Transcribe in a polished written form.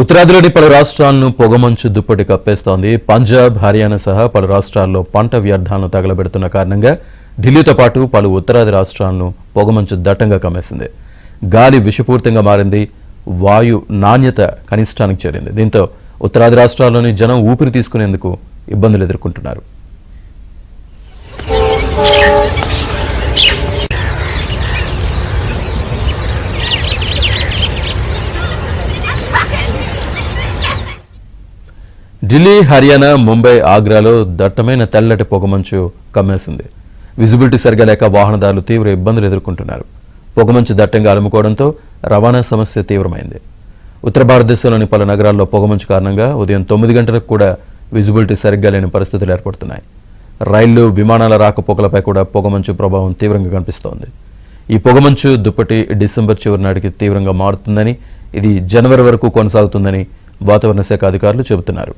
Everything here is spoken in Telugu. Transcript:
ఉత్తరాదిలోని పలు రాష్ట్రాలను పొగమంచు దుప్పటి కప్పేస్తోంది. పంజాబ్, హర్యానా సహా పలు రాష్ట్రాల్లో పంట వ్యర్థాలను తగలబెడుతున్న కారణంగా ఢిల్లీతో పాటు పలు ఉత్తరాది రాష్ట్రాలను పొగమంచు దట్టంగా కమ్మేసింది. గాలి విషపూరితంగా మారింది. వాయు నాణ్యత కనిష్టానికి చేరింది. దీంతో ఉత్తరాది రాష్ట్రాల్లోని జనం ఊపిరి తీసుకునేందుకు ఇబ్బందులు ఎదుర్కొంటున్నారు. ఢిల్లీ, హర్యానా, ముంబై, ఆగ్రాలో దట్టమైన తెల్లటి పొగమంచు కమ్మేసింది. విజిబిలిటీ సరిగా లేక వాహనదారులు తీవ్ర ఇబ్బందులు ఎదుర్కొంటున్నారు. పొగమంచు దట్టంగా అలుముకోవడంతో రవాణా సమస్య తీవ్రమైంది. ఉత్తర భారతదేశంలోని పలు నగరాల్లో పొగమంచు కారణంగా ఉదయం 9 గంటలకు కూడా విజిబిలిటీ సరిగ్గా లేని పరిస్థితులు ఏర్పడుతున్నాయి. రైళ్లు, విమానాల రాకపోకలపై కూడా పొగమంచు ప్రభావం తీవ్రంగా కనిపిస్తోంది. ఈ పొగమంచు దుప్పటి డిసెంబర్ చివరి నాటికి తీవ్రంగా మారుతుందని, ఇది జనవరి వరకు కొనసాగుతుందని వాతావరణ శాఖ అధికారులు చెబుతున్నారు.